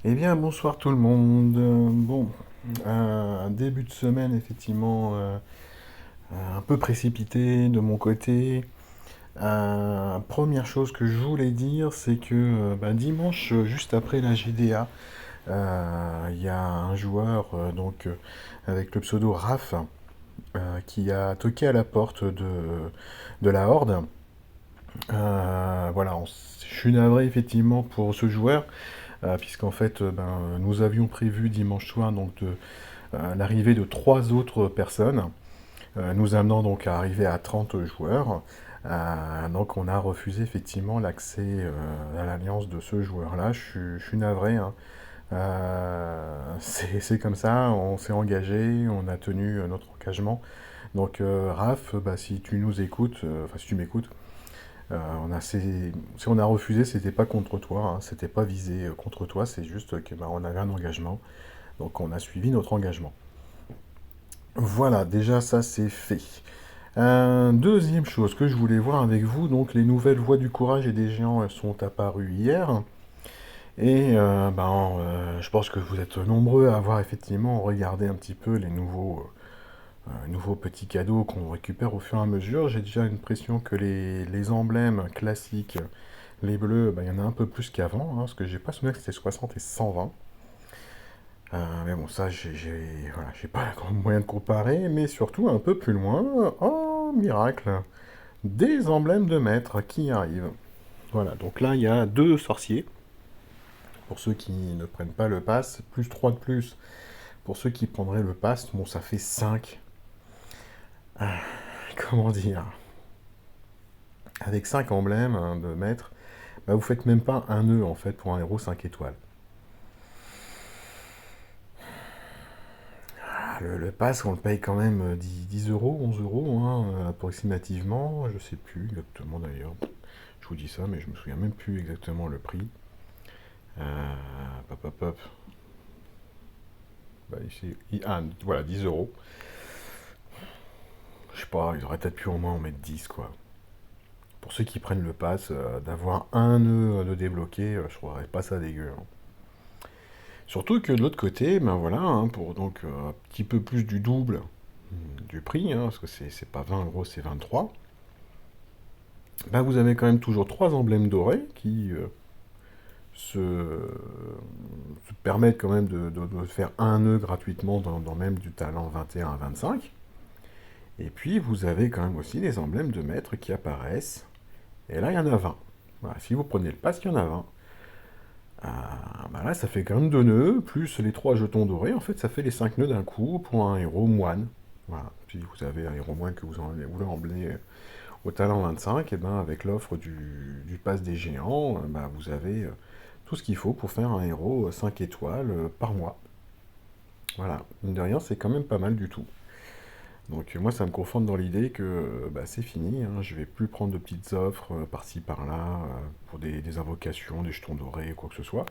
Eh bien, bonsoir tout le monde. Bon, un début de semaine effectivement un peu précipité de mon côté. Première chose que je voulais dire, c'est que dimanche, juste après la GDA, il y a un joueur avec le pseudo Raph qui a toqué à la porte de la Horde. Je suis navré effectivement pour ce joueur, puisqu'en fait, nous avions prévu dimanche soir l'arrivée de trois autres personnes, nous amenant donc à arriver à 30 joueurs. Donc on a refusé effectivement l'accès à l'alliance de ce joueur-là. Je suis navré, hein. C'est comme ça, on s'est engagé, on a tenu notre engagement. Donc Raph, si tu nous écoutes, enfin si tu m'écoutes, si on a refusé, c'était pas contre toi, hein, c'était pas visé contre toi, c'est juste que on avait un engagement, donc on a suivi notre engagement. Voilà, déjà ça c'est fait. Deuxième chose que je voulais voir avec vous, donc les nouvelles voies du courage et des géants elles sont apparues hier. Et je pense que vous êtes nombreux à avoir effectivement regardé un petit peu les nouveaux petits cadeaux qu'on récupère au fur et à mesure. J'ai déjà l'impression que les emblèmes classiques, les bleus, il y en a un peu plus qu'avant, hein, parce que j'ai pas souvenir que c'était 60 et 120. Mais bon, ça, voilà, j'ai pas grand moyen de comparer, mais surtout un peu plus loin, oh, miracle, des emblèmes de maître qui arrivent. Voilà, donc là, il y a deux sorciers, pour ceux qui ne prennent pas le pass, plus 3 de plus pour ceux qui prendraient le pass, bon, ça fait 5. Comment dire? Avec 5 emblèmes hein, de maître, vous faites même pas un nœud, en fait, pour un héros 5 étoiles. Le pass, on le paye quand même 10 euros, 11 euros, hein, approximativement. Je sais plus exactement d'ailleurs. Je vous dis ça, mais je me souviens même plus exactement le prix. Hop, hop, hop. Voilà, 10 euros. Je sais pas, ils auraient peut-être pu au moins en mettre 10, quoi. Pour ceux qui prennent le pass, d'avoir un nœud de débloqué, je trouverais pas ça dégueu, hein. Surtout que de l'autre côté, ben voilà, hein, pour donc un petit peu plus du double du prix, hein, parce que c'est pas 20 euros, c'est 23. Vous avez quand même toujours trois emblèmes dorés qui se permettent quand même de faire un nœud gratuitement dans même du talent 21 à 25. Et puis vous avez quand même aussi les emblèmes de maître qui apparaissent. Et là, il y en a 20. Voilà, si vous prenez le pass, il y en a 20. Là, ça fait quand même 2 nœuds, plus les 3 jetons dorés. En fait, ça fait les 5 nœuds d'un coup pour un héros moine. Voilà. Si vous avez un héros moine que vous voulez emblèmer au talent 25, et ben avec l'offre du pass des géants, vous avez tout ce qu'il faut pour faire un héros 5 étoiles par mois. Voilà, mine de rien, c'est quand même pas mal du tout. Donc moi, ça me conforte dans l'idée que c'est fini, hein, je vais plus prendre de petites offres par-ci par-là pour des invocations, des jetons dorés, quoi que ce soit.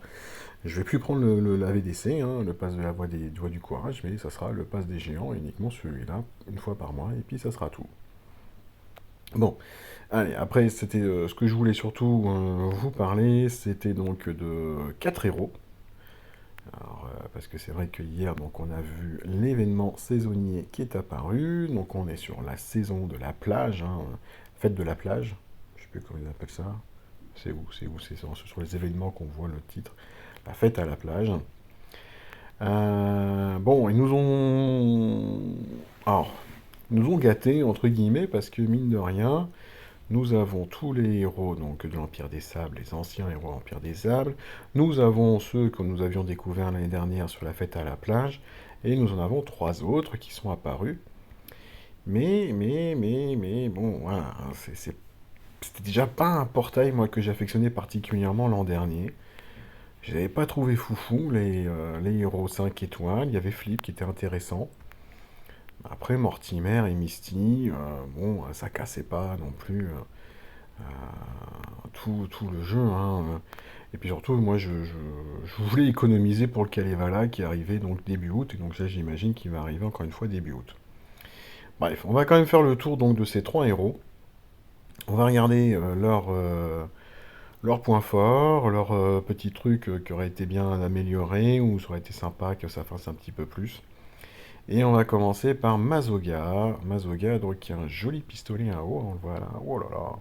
Je vais plus prendre la VDC, hein, le pass de la voie du courage, mais ça sera le pass des géants, uniquement celui-là, une fois par mois, et puis ça sera tout. Bon, allez, après, c'était ce que je voulais surtout vous parler, c'était donc de 4 héros. Alors, parce que c'est vrai que hier, donc, on a vu l'événement saisonnier qui est apparu. Donc, on est sur la saison de la plage, hein, fête de la plage. Je sais plus comment ils appellent ça. C'est sur les événements qu'on voit le titre. La fête à la plage. Bon, alors, ils nous ont gâtés, entre guillemets, parce que mine de rien, nous avons tous les héros donc, de l'Empire des Sables, les anciens héros de l'Empire des Sables. Nous avons ceux que nous avions découverts l'année dernière sur la fête à la plage. Et nous en avons trois autres qui sont apparus. Bon, voilà, hein, c'était déjà pas un portail, moi, que j'affectionnais particulièrement l'an dernier. Je n'avais pas trouvé foufou les héros 5 étoiles. Il y avait Flip qui était intéressant. Après, Mortimer et Misty, bon, ça cassait pas non plus tout le jeu, hein. Et puis surtout, moi, je voulais économiser pour le Kalevala qui arrivait donc début août. Et donc là, j'imagine qu'il va arriver encore une fois début août. Bref, on va quand même faire le tour donc de ces trois héros. On va regarder leurs points forts, leurs petits trucs qui auraient été bien améliorés, ou ça aurait été sympa que ça fasse un petit peu plus. Et on va commencer par Mazoga. Mazoga, donc, qui a un joli pistolet à eau, on le voit là. Oh là là!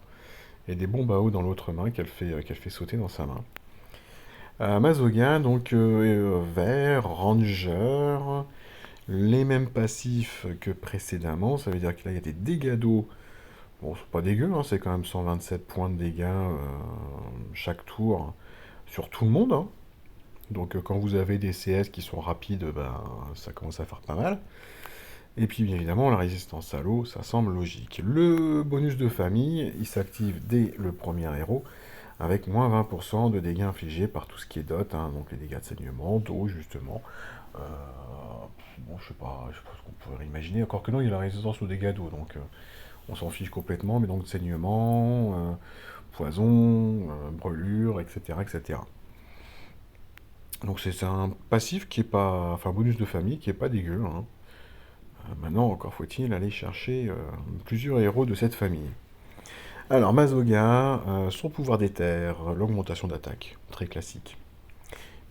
Et des bombes à eau dans l'autre main qu'elle fait sauter dans sa main. Mazoga, donc vert, ranger, les mêmes passifs que précédemment, ça veut dire que là il y a des dégâts d'eau. Bon, c'est pas dégueu, hein, c'est quand même 127 points de dégâts chaque tour sur tout le monde, hein. Donc quand vous avez des CS qui sont rapides, ben, ça commence à faire pas mal. Et puis bien évidemment, la résistance à l'eau, ça semble logique. Le bonus de famille, il s'active dès le premier héros, avec moins 20% de dégâts infligés par tout ce qui est dot, hein, donc les dégâts de saignement, d'eau justement. Euh, bon, je sais pas ce qu'on pourrait imaginer, encore que non, il y a la résistance aux dégâts d'eau, donc on s'en fiche complètement, mais donc saignement, poison, brûlure, etc., etc. Donc c'est un passif qui est pas, enfin bonus de famille qui est pas dégueu, hein. Maintenant, encore faut-il aller chercher plusieurs héros de cette famille. Alors, Mazoga, son pouvoir d'éther, l'augmentation d'attaque, très classique.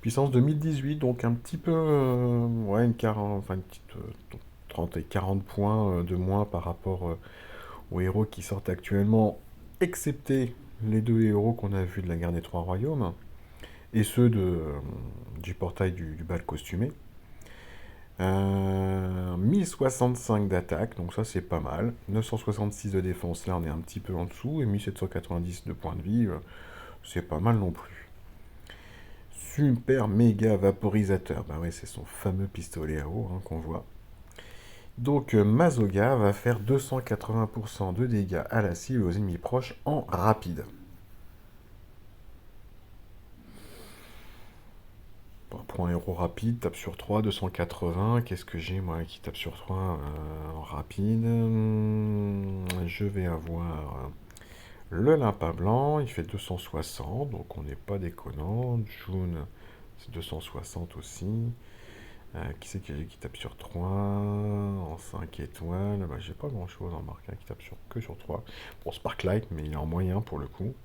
Puissance 2018, donc un petit peu, ouais, enfin une petite 30 et 40 points de moins par rapport aux héros qui sortent actuellement, excepté les deux héros qu'on a vus de la guerre des Trois Royaumes, et ceux du portail du bal costumé. 1065 d'attaque, donc ça c'est pas mal. 966 de défense, là on est un petit peu en dessous. Et 1790 de points de vie, c'est pas mal non plus. Super méga vaporisateur, bah ouais, c'est son fameux pistolet à eau hein, qu'on voit. Donc Mazoga va faire 280% de dégâts à la cible aux ennemis proches en rapide. Bon, pour un héros rapide, tape sur 3, 280. Qu'est-ce que j'ai moi qui tape sur 3 en rapide? Je vais avoir le limpin blanc, il fait 260, donc on n'est pas déconnant. June, c'est 260 aussi. Qui c'est qui tape sur 3 en 5 étoiles? Bah, j'ai pas grand chose en marque, hein, qui tape que sur 3. Bon, Sparklight, mais il est en moyen pour le coup.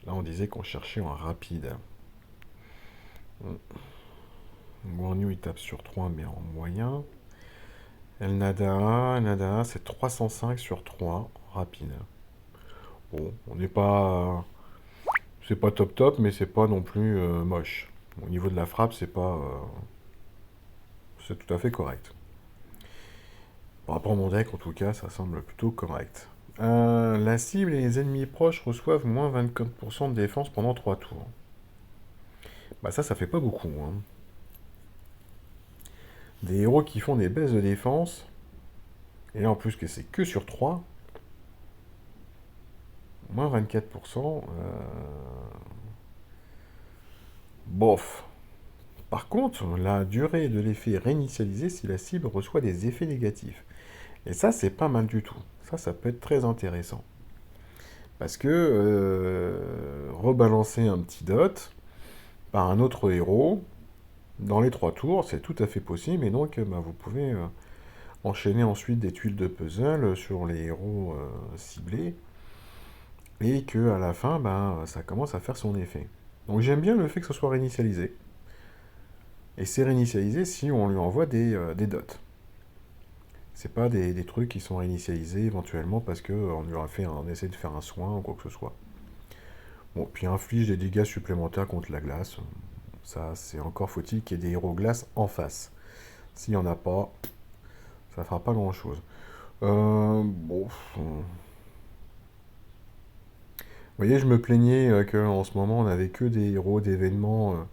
Là, on disait qu'on cherchait en rapide. Guan Yu, il tape sur 3, mais en moyen. El Nada, c'est 305 sur 3, rapide. Bon, on n'est pas. C'est pas top top, mais c'est pas non plus moche. Au niveau de la frappe, c'est pas. C'est tout à fait correct. Par rapport à mon deck, en tout cas, ça semble plutôt correct. La cible et les ennemis proches reçoivent moins 24% de défense pendant 3 tours. Bah ça fait pas beaucoup, hein. Des héros qui font des baisses de défense, et là en plus que c'est que sur 3, moins 24%, bof. Par contre, la durée de l'effet est réinitialisée si la cible reçoit des effets négatifs. Et ça, c'est pas mal du tout. Ça peut être très intéressant. Parce que rebalancer un petit dot par un autre héros, dans les 3 tours, c'est tout à fait possible. Et donc, bah, vous pouvez enchaîner ensuite des tuiles de puzzle sur les héros ciblés. Et que à la fin, bah, ça commence à faire son effet. Donc j'aime bien le fait que ce soit réinitialisé. Et c'est réinitialisé si on lui envoie des dots. C'est pas des trucs qui sont réinitialisés éventuellement parce qu'on lui a fait un essai de faire un soin ou quoi que ce soit. Bon, puis inflige des dégâts supplémentaires contre la glace. Ça, c'est encore faut-il qu'il y ait des héros glace en face. S'il n'y en a pas, ça fera pas grand-chose. Bon. Vous voyez, je me plaignais qu'en ce moment, on n'avait que des héros d'événements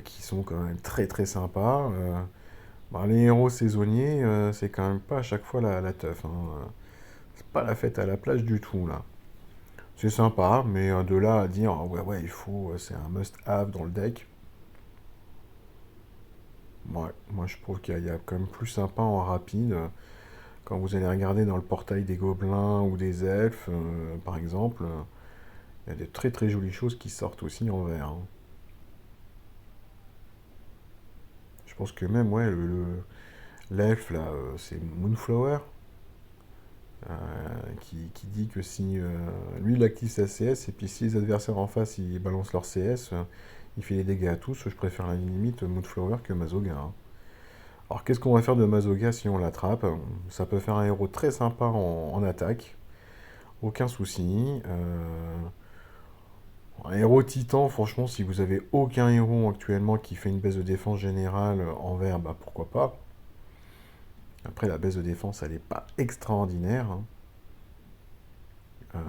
qui sont quand même très très sympas. Bah, les héros saisonniers, c'est quand même pas à chaque fois la teuf, hein. C'est pas la fête à la plage du tout, là. C'est sympa, mais de là à dire, ah ouais, ouais, il faut, c'est un must-have dans le deck. Ouais, moi je trouve qu'il y a quand même plus sympa en rapide. Quand vous allez regarder dans le portail des gobelins ou des elfes, par exemple, il y a des très très jolies choses qui sortent aussi en vert, hein. Je pense que même, ouais, l'elfe là, c'est Moonflower. euh, qui dit que si lui il active sa CS, et puis si les adversaires en face ils balancent leur CS, il fait les dégâts à tous, je préfère à la limite Moonflower que Mazoga, hein. Alors qu'est-ce qu'on va faire de Mazoga si on l'attrape? Ça peut faire un héros très sympa en attaque, aucun souci. Un héros titan, franchement, si vous avez aucun héros actuellement qui fait une baisse de défense générale en vert, bah pourquoi pas. Après, la baisse de défense, elle n'est pas extraordinaire, hein. Euh,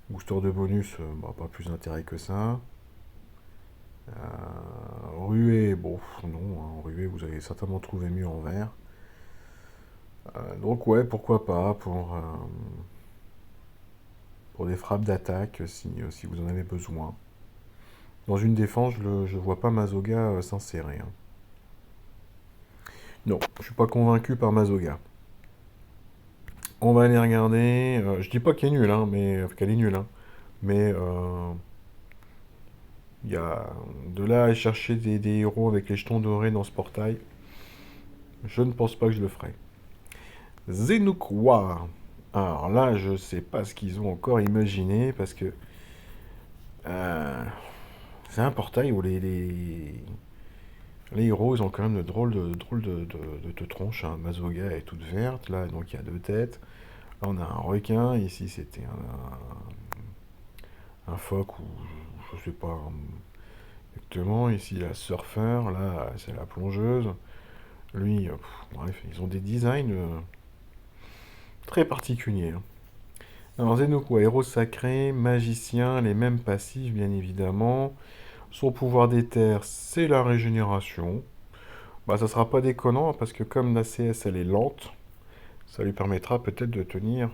Booster de bonus, bah, pas plus d'intérêt que ça. Ruée, bon, non, hein, ruée, vous allez certainement trouver mieux en vert. Donc ouais, pourquoi pas pour des frappes d'attaque si vous en avez besoin. Dans une défense, je vois pas Mazoga s'insérer, hein. Non, je suis pas convaincu par Mazoga. On va aller regarder. Je dis pas qu'elle est nulle, hein, mais qu'elle est nulle, hein, mais il y a de là à chercher des héros avec les jetons dorés dans ce portail. Je ne pense pas que je le ferai. Zenukwa. Alors là, je sais pas ce qu'ils ont encore imaginé parce que euh, c'est un portail où les héros ils ont quand même de drôles de tronches, hein. Mazoga est toute verte, là donc il y a deux têtes. Là on a un requin, ici c'était un phoque ou je sais pas exactement. Ici la surfeur, là c'est la plongeuse. Lui, bref, ils ont des designs très particuliers, hein. Alors Zenokwa, héros sacré, magicien, les mêmes passifs bien évidemment. Son pouvoir d'éther, c'est la régénération. Bah ça sera pas déconnant parce que comme la CS elle est lente, ça lui permettra peut-être de tenir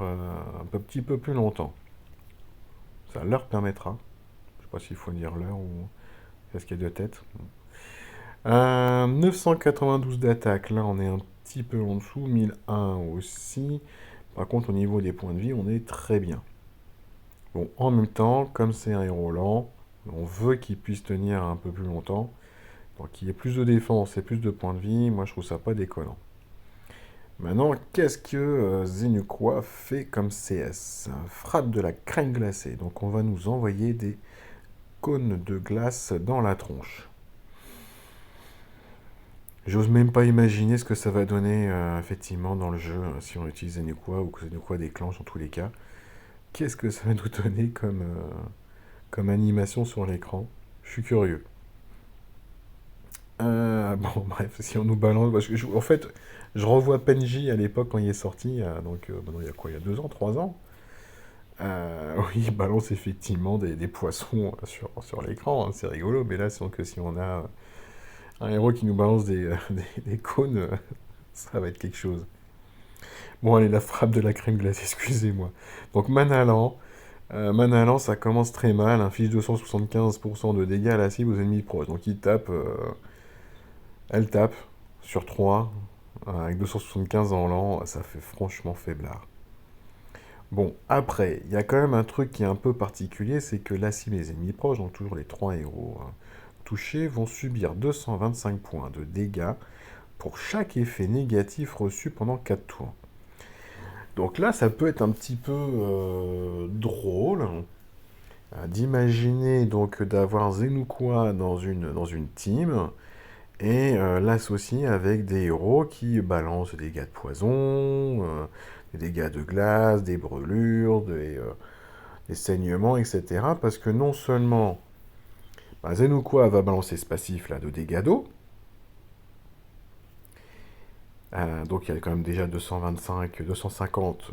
petit peu plus longtemps. Ça leur permettra. Je sais pas s'il faut dire l'heure ou est-ce qu'il y a deux têtes. 992 d'attaque, là on est un petit peu en dessous, 1001 aussi. Par contre au niveau des points de vie on est très bien. Bon, en même temps, comme c'est un héros lent, on veut qu'il puisse tenir un peu plus longtemps. Donc qu'il y ait plus de défense et plus de points de vie, moi je trouve ça pas déconnant. Maintenant, qu'est-ce que Zenukwa fait comme CS? Frappe de la crème glacée. Donc on va nous envoyer des cônes de glace dans la tronche. J'ose même pas imaginer ce que ça va donner effectivement dans le jeu si on utilise Zenukwa ou que Zenukwa déclenche en tous les cas. Qu'est-ce que ça va nous donner comme animation sur l'écran? Je suis curieux. Bon, bref, si on nous balance. Parce que en fait, je revois Penji à l'époque quand il est sorti, donc maintenant il y a quoi? Il y a 2 ans, 3 ans. Oui, il balance effectivement des poissons sur l'écran, hein, c'est rigolo, mais là, c'est que si on a un héros qui nous balance des cônes, ça va être quelque chose. Bon, allez, la frappe de la crème glacée, excusez-moi. Donc, Manalan. Manalan, ça commence très mal, inflige 275% de dégâts à la cible aux ennemis proches. Donc, il tape. Elle tape sur 3 avec 275 en lent, ça fait franchement faiblard. Bon, après, il y a quand même un truc qui est un peu particulier, c'est que la cible et les ennemis proches, donc toujours les 3 héros touchés, vont subir 225 points de dégâts pour chaque effet négatif reçu pendant 4 tours. Donc là, ça peut être un petit peu drôle d'imaginer donc d'avoir Zenukwa dans une team et l'associer avec des héros qui balancent des dégâts de poison, des dégâts de glace, des brûlures, des saignements, etc. Parce que non seulement Zenukwa va balancer ce passif là de dégâts d'eau, donc il y a quand même déjà 225, 250,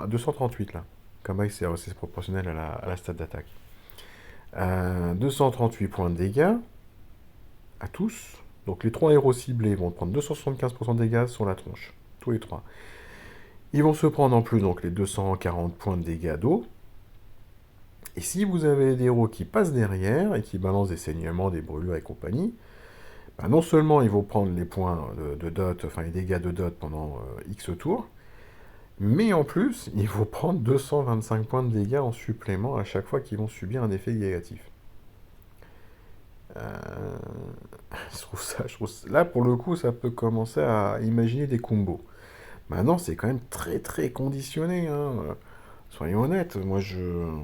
238 là, comme c'est proportionnel à la stat d'attaque. 238 points de dégâts à tous. Donc les 3 héros ciblés vont prendre 275% de dégâts sur la tronche, tous les 3. Ils vont se prendre en plus donc les 240 points de dégâts d'eau. Et si vous avez des héros qui passent derrière et qui balancent des saignements, des brûlures et compagnie, bah non seulement ils vont prendre les points de dot, enfin les dégâts de dot pendant X tours, mais en plus ils vont prendre 225 points de dégâts en supplément à chaque fois qu'ils vont subir un effet négatif. je trouve ça, là pour le coup ça peut commencer à imaginer des combos. Maintenant, c'est quand même très très conditionné, hein. Soyons honnêtes, moi je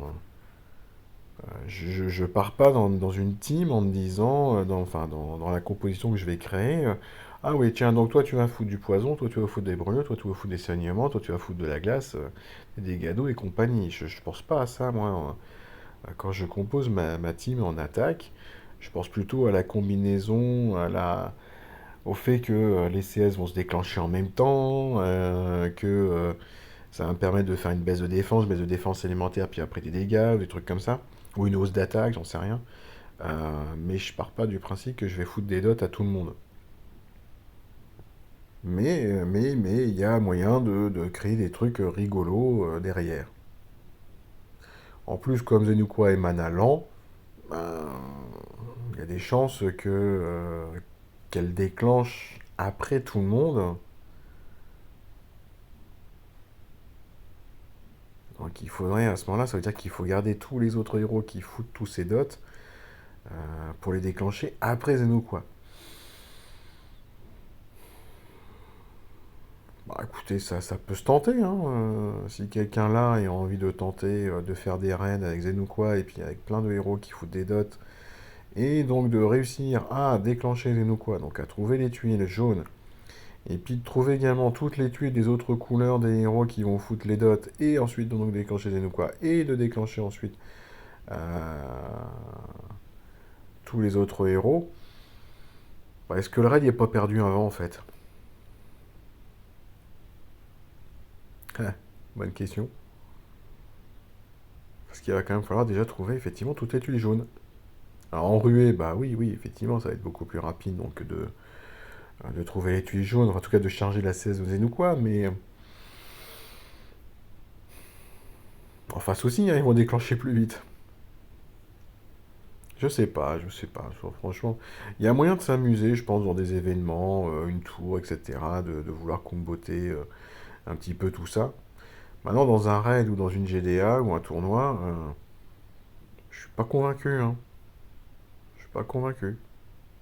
pars pas dans une team en me disant, enfin, dans la composition que je vais créer, ah oui, tiens, donc toi tu vas foutre du poison, toi tu vas foutre des brûlures, toi tu vas foutre des saignements, toi tu vas foutre de la glace, des gados et compagnie. Je pense pas à ça, moi, quand je compose ma team en attaque. Je pense plutôt à la combinaison, au fait que les CS vont se déclencher en même temps, que ça va me permettre de faire une baisse de défense élémentaire, puis après des dégâts, ou des trucs comme ça. Ou une hausse d'attaque, j'en sais rien. Mais je pars pas du principe que je vais foutre des dots à tout le monde. Mais il y a moyen de créer des trucs rigolos derrière. En plus, comme Zenukwa est mana lent, ben, il y a des chances qu'elle déclenche après tout le monde. Donc il faudrait, à ce moment-là, ça veut dire qu'il faut garder tous les autres héros qui foutent tous ces dots pour les déclencher après Zenokwa. Bah écoutez, ça peut se tenter, hein. Si quelqu'un là a envie de tenter de faire des raids avec Zenokwa et puis avec plein de héros qui foutent des dots, et donc de réussir à déclencher Zenokwa, donc à trouver les tuiles jaunes, et puis de trouver également toutes les tuiles des autres couleurs des héros qui vont foutre les dots, et ensuite donc déclencher Zenokwa, et de déclencher ensuite euh, tous les autres héros, bah, est-ce que le raid n'est pas perdu avant en fait? Ah, bonne question. Parce qu'il va quand même falloir déjà trouver effectivement toutes les tuiles jaunes. Alors en ruée, bah oui, oui, effectivement, ça va être beaucoup plus rapide donc de trouver les tuiles jaunes, enfin, en tout cas de charger la 16 aux ou quoi, mais en face aussi, hein, ils vont déclencher plus vite. Je sais pas, franchement. Il y a moyen de s'amuser, je pense, dans des événements, une tour, etc., de vouloir comboter un petit peu tout ça. Maintenant, dans un raid ou dans une GDA ou un tournoi, je suis pas convaincu, hein. Je suis pas convaincu.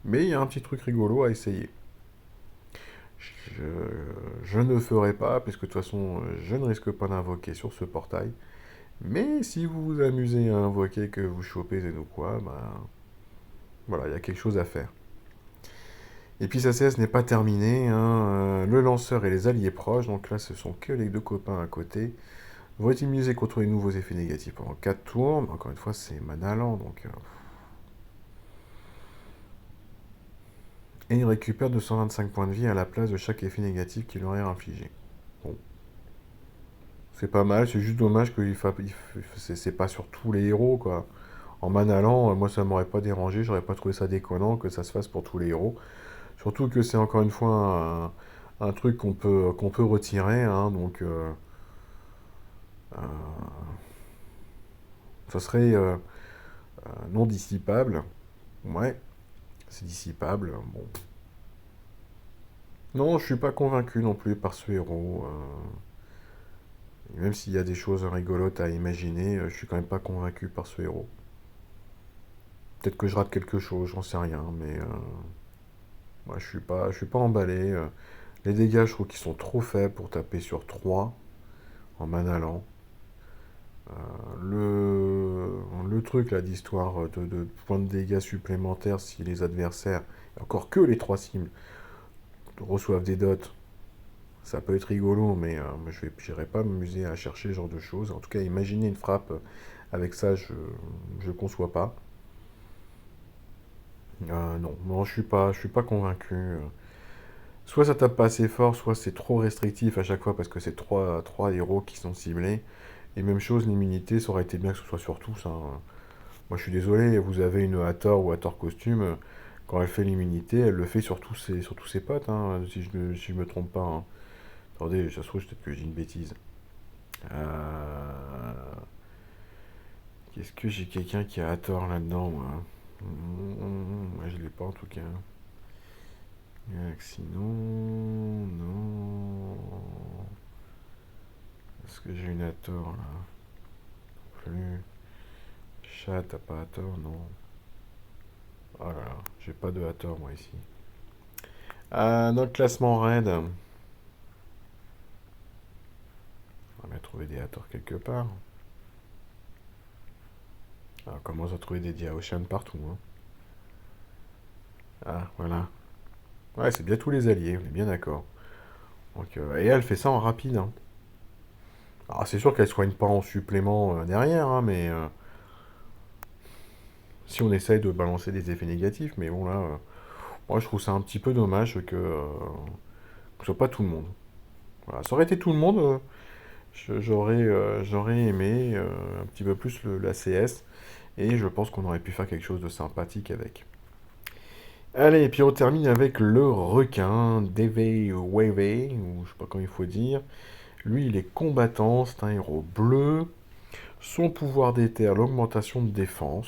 Mais il y a un petit truc rigolo à essayer. Je, je ne ferai pas, puisque de toute façon, je ne risque pas d'invoquer sur ce portail. Mais si vous vous amusez à invoquer que vous chopez et ou quoi, bah, voilà, il y a quelque chose à faire. Et puis sa CS n'est pas terminée, hein. Le lanceur et les alliés proches, donc là ce sont que les deux copains à côté, vont être immunisés contre les nouveaux effets négatifs pendant 4 tours. Encore une fois, c'est mana lent, donc. Et ils récupèrent 225 points de vie à la place de chaque effet négatif qui leur est infligé. Bon, c'est pas mal, c'est juste dommage que c'est pas sur tous les héros, quoi. En mana lent, moi ça m'aurait pas dérangé, j'aurais pas trouvé ça déconnant que ça se fasse pour tous les héros. Surtout que c'est encore une fois un truc qu'on peut retirer, hein, donc ça serait non dissipable. Ouais, c'est dissipable. Bon. Non, je suis pas convaincu non plus par ce héros. Même s'il y a des choses rigolotes à imaginer, je suis quand même pas convaincu par ce héros. Peut-être que je rate quelque chose, j'en sais rien, mais moi je suis pas emballé. Les dégâts, je trouve qu'ils sont trop faibles pour taper sur 3 en mana lent. Le truc là d'histoire de points de dégâts supplémentaires si les adversaires, et encore que les 3 cibles, reçoivent des dots, ça peut être rigolo, mais j'irai pas m'amuser à chercher ce genre de choses. En tout cas, imaginer une frappe avec ça, je conçois pas. Non, non, je suis pas convaincu. Soit ça tape pas assez fort, soit c'est trop restrictif à chaque fois parce que c'est trois héros qui sont ciblés. Et même chose, l'immunité, ça aurait été bien que ce soit sur tous, hein. Moi je suis désolé, vous avez une Hathor ou Hathor costume, quand elle fait l'immunité, elle le fait sur tous ses potes, hein, si je me trompe pas, hein. Attendez, ça se trouve, peut-être que je dis une bêtise. Euh, Qu'est-ce que j'ai quelqu'un qui a Hathor là-dedans, moi? Moi je l'ai pas en tout cas. Sinon, non. Est-ce que j'ai une Hathor là? Plus. Chat, t'as pas Hathor, non. Oh là là, j'ai pas de Hathor moi ici. Notre classement raid. On va trouver des Hathor quelque part. Ah, on commence à trouver des Diaoshan partout, hein. Ah, voilà. Ouais, c'est bien tous les alliés, on est bien d'accord. Donc, et elle fait ça en rapide, hein. Alors, c'est sûr qu'elle soigne pas en supplément derrière, hein, mais si on essaye de balancer des effets négatifs, mais bon, là, moi, je trouve ça un petit peu dommage que ce soit pas tout le monde. Voilà, ça aurait été tout le monde, j'aurais aimé un petit peu plus la CS, et je pense qu'on aurait pu faire quelque chose de sympathique avec. Allez, et puis on termine avec le requin, Deve Wave, ou je sais pas comment il faut dire. Lui, il est combattant, c'est un héros bleu. Son pouvoir d'éther, l'augmentation de défense.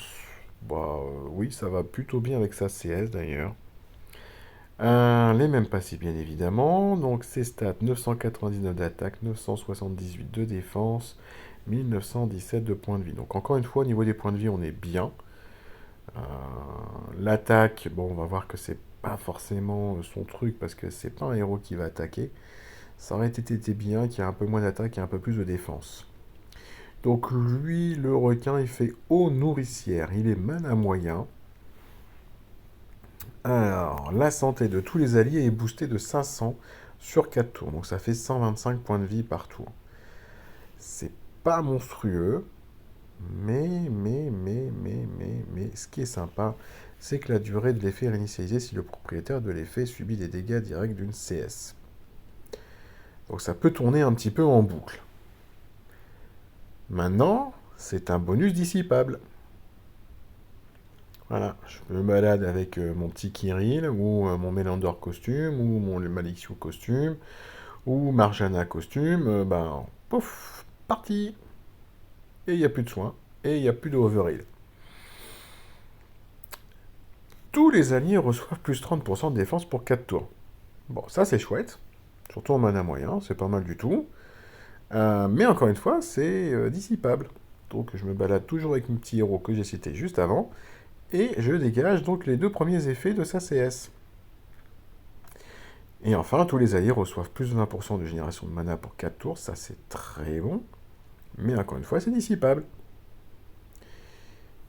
Bah oui, ça va plutôt bien avec sa CS d'ailleurs. Les mêmes passifs bien évidemment. Donc ses stats 999 d'attaque, 978 de défense, 1917 de points de vie. Donc encore une fois, au niveau des points de vie, on est bien. Euh, L'attaque, bon, on va voir que c'est pas forcément son truc parce que c'est pas un héros qui va attaquer. Ça aurait été bien qu'il y ait un peu moins d'attaque et un peu plus de défense. Donc lui, le requin, il fait eau nourricière. Il est mana moyen. Alors, la santé de tous les alliés est boostée de 500 sur 4 tours. Donc ça fait 125 points de vie par tour. C'est pas monstrueux. Mais, ce qui est sympa, c'est que la durée de l'effet est réinitialisée si le propriétaire de l'effet subit des dégâts directs d'une CS. Donc ça peut tourner un petit peu en boucle. Maintenant, c'est un bonus dissipable. Voilà, je me balade avec mon petit Kirill, ou mon Melander costume, ou mon Malixio costume, ou Marjana costume, ben, pouf, parti. Et il n'y a plus de soins, et il n'y a plus de overheal. Tous les alliés reçoivent plus 30% de défense pour 4 tours. Bon, ça c'est chouette, surtout en mana moyen, c'est pas mal du tout. Mais encore une fois, c'est dissipable. Donc je me balade toujours avec mon petit héros que j'ai cité juste avant, et je dégage donc les deux premiers effets de sa CS. Et enfin, tous les alliés reçoivent plus de 20% de génération de mana pour 4 tours, ça c'est très bon. Mais encore une fois, c'est dissipable.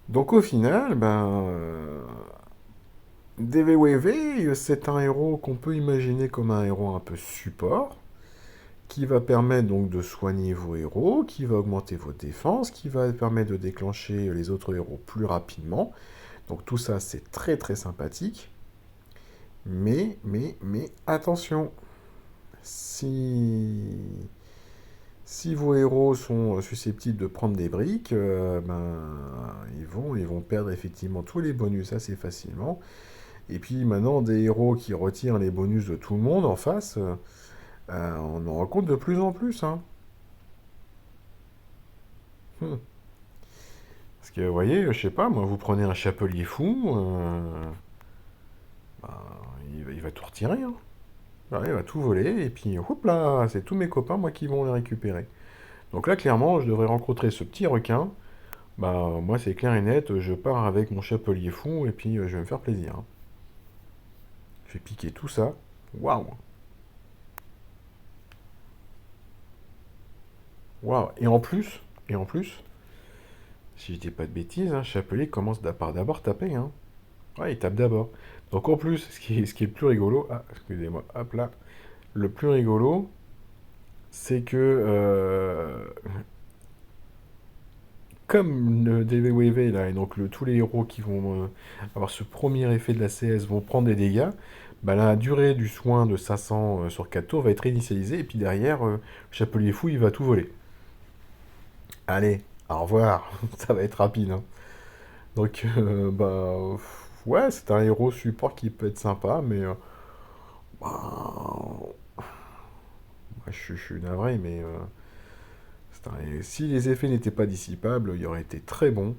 Donc au final, DVWV, c'est un héros qu'on peut imaginer comme un héros un peu support, qui va permettre donc de soigner vos héros, qui va augmenter vos défenses, qui va permettre de déclencher les autres héros plus rapidement. Donc tout ça, c'est très très sympathique. Mais attention, si, si vos héros sont susceptibles de prendre des briques, ils vont perdre effectivement tous les bonus assez facilement. Et puis maintenant, des héros qui retirent les bonus de tout le monde en face, on en rencontre de plus en plus, hein. Hmm. Parce que, vous voyez, je sais pas, moi, vous prenez un chapelier fou, bah, il va tout retirer, hein. Ouais, il va tout voler, et puis, hop là, c'est tous mes copains, moi, qui vont les récupérer. Donc là, clairement, je devrais rencontrer ce petit requin. Bah, moi, c'est clair et net, je pars avec mon chapelier fou, et puis je vais me faire plaisir, hein. Je vais piquer tout ça. Waouh! Waouh! Et en plus, si je dis pas de bêtises, hein, Chapelier commence par d'abord taper, hein. Ouais, il tape d'abord. Donc en plus, ce qui est le plus rigolo, ah, excusez-moi, hop là, le plus rigolo, c'est que comme le DVWV là, et donc tous les héros qui vont avoir ce premier effet de la CS vont prendre des dégâts, bah, la durée du soin de 500 sur 4 tours va être réinitialisée, et puis derrière, Chapelier Fou, il va tout voler. Allez, au revoir, ça va être rapide, hein. Donc, ouais, c'est un héros support qui peut être sympa, mais bah, je suis navré, mais si les effets n'étaient pas dissipables, il aurait été très bon.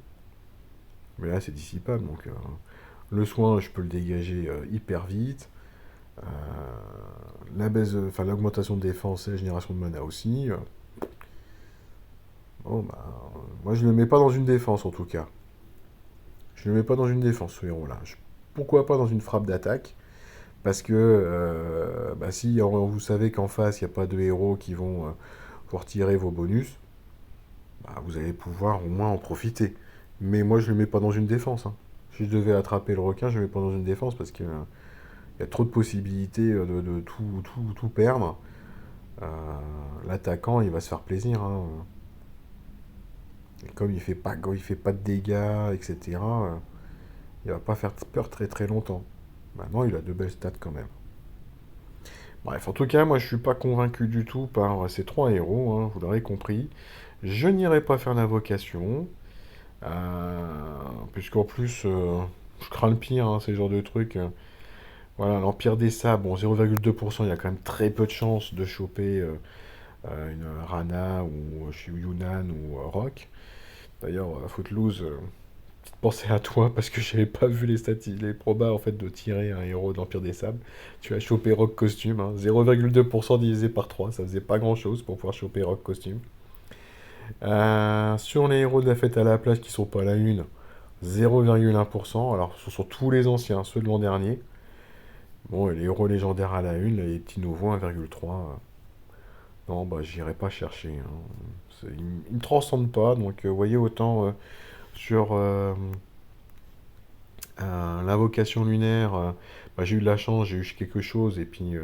Mais là, c'est dissipable, donc le soin, je peux le dégager hyper vite. Euh, l'augmentation de défense et la génération de mana aussi. Bon, moi, je le mets pas dans une défense en tout cas. Je le mets pas dans une défense, ce héros-là. Pourquoi pas dans une frappe d'attaque? Parce que si vous savez qu'en face, il n'y a pas de héros qui vont pour tirer vos bonus, bah, vous allez pouvoir au moins en profiter. Mais moi, je ne le mets pas dans une défense, hein. Si je devais attraper le requin, je ne le mets pas dans une défense parce qu'il y a trop de possibilités de tout perdre. Euh, L'attaquant, il va se faire plaisir, hein. Et comme il fait pas de dégâts, etc., il va pas faire peur très très longtemps. Maintenant, il a de belles stats quand même. Bref, en tout cas, moi je suis pas convaincu du tout par ces trois héros, hein, vous l'aurez compris. Je n'irai pas faire d'invocation, puisqu'en plus, je crains le pire, hein, ces genres de trucs. Voilà, l'Empire des Sables, bon, 0,2%, il y a quand même très peu de chances de choper une Rana ou chez Yunnan ou Rock. D'ailleurs, Footloose, petite pensée à toi parce que j'avais pas vu les probas en fait de tirer un héros de l'Empire des Sables. Tu as chopé Rock Costume, hein, 0,2% divisé par 3, ça faisait pas grand chose pour pouvoir choper Rock Costume. Sur les héros de la fête à la plage qui sont pas à la une, 0,1%. Alors ce sont tous les anciens, ceux de l'an dernier. Bon, et les héros légendaires à la une, les petits nouveaux 1,3. Non, bah j'irai pas chercher, hein. Ils me transcendent pas, donc vous voyez autant sur l'invocation lunaire, bah, j'ai eu de la chance, j'ai eu quelque chose, et puis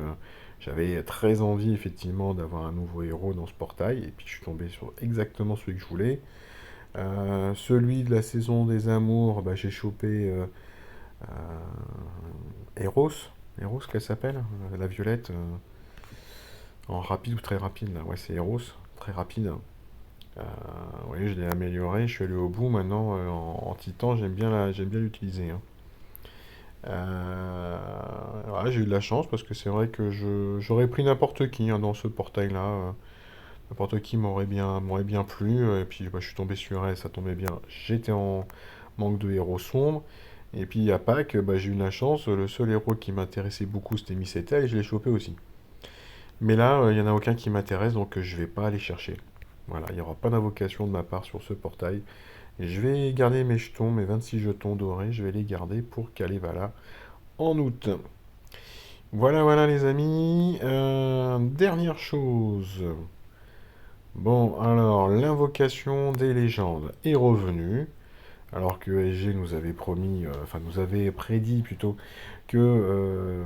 j'avais très envie effectivement d'avoir un nouveau héros dans ce portail, et puis je suis tombé sur exactement celui que je voulais. Celui de la saison des amours, bah, j'ai chopé Eros, Eros qu'elle s'appelle, la violette, en rapide ou très rapide, là. Ouais, c'est Eros, très rapide. Oui, je l'ai amélioré, je suis allé au bout maintenant en titan, j'aime bien l'utiliser, hein. Ouais, j'ai eu de la chance parce que c'est vrai que j'aurais pris n'importe qui, hein, dans ce portail-là. N'importe qui m'aurait bien plu. Et puis bah, je suis tombé sur elle, ça tombait bien. J'étais en manque de héros sombres. Et puis à Pâques, bah, j'ai eu de la chance. Le seul héros qui m'intéressait beaucoup, c'était Miseta et je l'ai chopé aussi. Mais là, il n'y en a aucun qui m'intéresse, donc je vais pas aller chercher. Voilà, il n'y aura pas d'invocation de ma part sur ce portail. Et je vais garder mes jetons, mes 26 jetons dorés, je vais les garder pour Kalevala en août. Voilà, voilà les amis. Dernière chose. Bon, alors, l'invocation des légendes est revenue, alors que SG nous avait promis, enfin nous avait prédit plutôt, que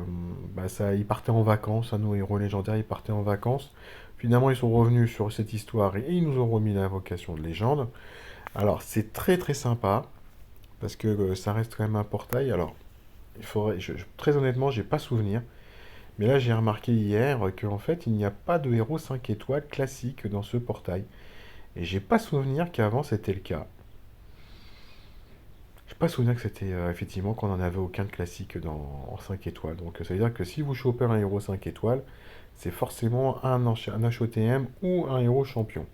bah, ça, ils partaient en vacances, à nos héros légendaires, ils partaient en vacances. Finalement, ils sont revenus sur cette histoire et ils nous ont remis l'invocation de légende. Alors, c'est très très sympa, parce que ça reste quand même un portail. Alors, très honnêtement, j'ai pas souvenir. Mais là, j'ai remarqué hier qu'en fait, il n'y a pas de héros 5 étoiles classique dans ce portail. Et j'ai pas souvenir qu'avant c'était le cas. J'ai pas souvenir que c'était effectivement qu'on n'en avait aucun de classique en 5 étoiles. Donc ça veut dire que si vous chopez un héros 5 étoiles, c'est forcément un HOTM ou un héros champion.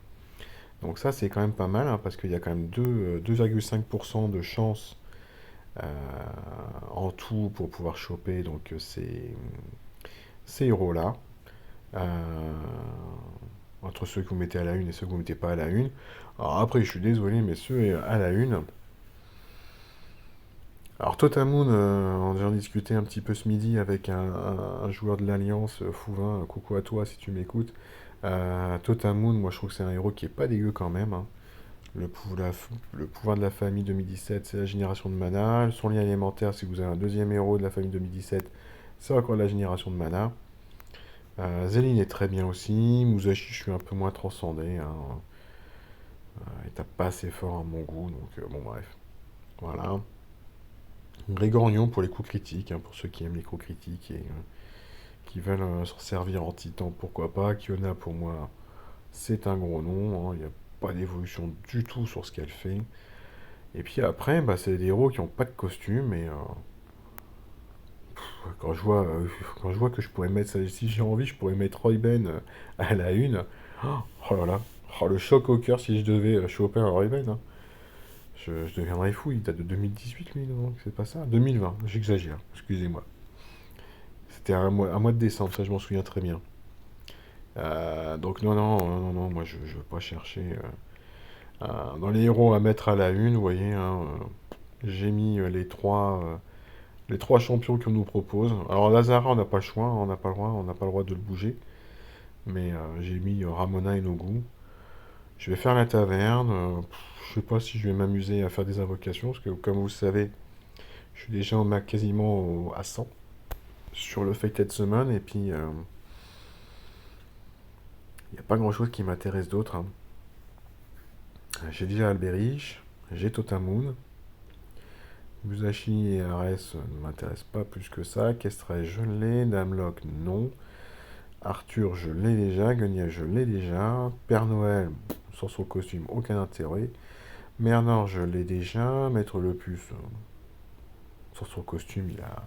Donc ça, c'est quand même pas mal, hein, parce qu'il y a quand même 2,5% de chance euh, en tout pour pouvoir choper donc, ces héros-là. Euh, Entre ceux que vous mettez à la une et ceux que vous mettez pas à la une. Alors après, je suis désolé, mais ceux à la une. Alors Totamoon, on en discuté un petit peu ce midi avec un joueur de l'Alliance, Fouvin, coucou à toi si tu m'écoutes. Totamoon, moi je trouve que c'est un héros qui est pas dégueu quand même, hein. Le pouvoir de la famille 2017, c'est la génération de mana. Son lien élémentaire, si vous avez un deuxième héros de la famille 2017, c'est encore la génération de mana. Zéline est très bien aussi. Musashi, je suis un peu moins transcendé, hein. Il tape pas assez fort à mon goût, donc bon bref. Voilà. Grégorion pour les coups critiques, hein, pour ceux qui aiment les coups critiques et qui veulent s'en servir en titan, pourquoi pas. Kiona pour moi, c'est un gros nom, hein. Il n'y a pas d'évolution du tout sur ce qu'elle fait. Et puis après, bah, c'est des héros qui n'ont pas de costume et quand je vois, quand je vois que je pourrais mettre ça, si j'ai envie, je pourrais mettre Royben à la une. Oh là là, oh, le choc au cœur si je devais choper un Royben, hein. Je deviendrais fou, il date de 2018 lui, non? C'est pas ça? 2020, j'exagère, excusez-moi. C'était un mois de décembre, ça je m'en souviens très bien. Donc non, non, non, non, non, moi je veux pas chercher. Dans les héros à mettre à la une, vous voyez, hein, j'ai mis les trois champions qu'on nous propose. Alors Lazara, on n'a pas le choix, hein, on n'a pas le droit de le bouger. Mais j'ai mis Ramona et Nogu. Je vais faire la taverne. Je sais pas si je vais m'amuser à faire des invocations, parce que comme vous le savez, je suis déjà quasiment à 100 sur le Fated Summon, et puis il n'y a pas grand-chose qui m'intéresse d'autre, hein. J'ai déjà Alberich, j'ai Totamoon, Musashi et Ares ne m'intéressent pas plus que ça. Kestrel, je l'ai. Damelock, non. Arthur, je l'ai déjà. Guenia, je l'ai déjà. Père Noël, sans son costume, aucun intérêt. Mernor, je l'ai déjà. Maître Lepus, sans son costume, il a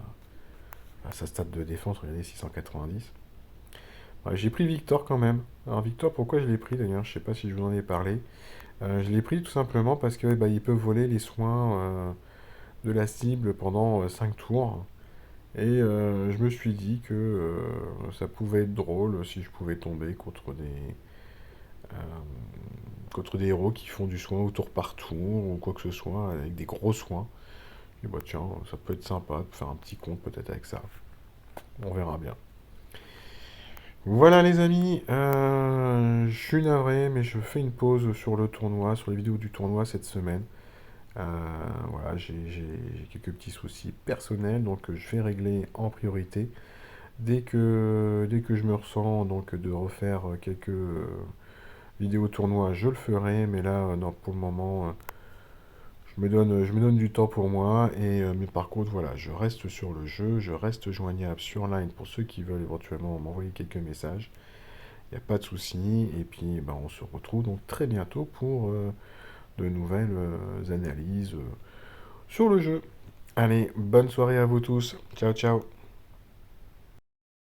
à sa stat de défense, regardez, 690. Ouais, j'ai pris Victor quand même. Alors Victor, pourquoi je l'ai pris d'ailleurs? Je sais pas si je vous en ai parlé. Je l'ai pris tout simplement parce que bah, il peut voler les soins de la cible pendant 5 tours. Et je me suis dit que ça pouvait être drôle si je pouvais tomber euh, contre des héros qui font du soin au tour par tour ou quoi que ce soit, avec des gros soins. Et bah tiens, ça peut être sympa de faire un petit compte peut-être avec ça. On verra bien. Voilà les amis, je suis navré, mais je fais une pause sur le tournoi, sur les vidéos du tournoi cette semaine. Voilà, j'ai quelques petits soucis personnels, donc je vais régler en priorité. Dès que je me ressens donc de refaire quelques vidéos tournois, je le ferai, mais là, non, pour le moment, je me donne du temps pour moi, mais par contre, voilà, je reste sur le jeu, je reste joignable sur Line pour ceux qui veulent éventuellement m'envoyer quelques messages. Il n'y a pas de souci, et puis ben, on se retrouve donc très bientôt pour de nouvelles analyses sur le jeu. Allez, bonne soirée à vous tous. Ciao, ciao.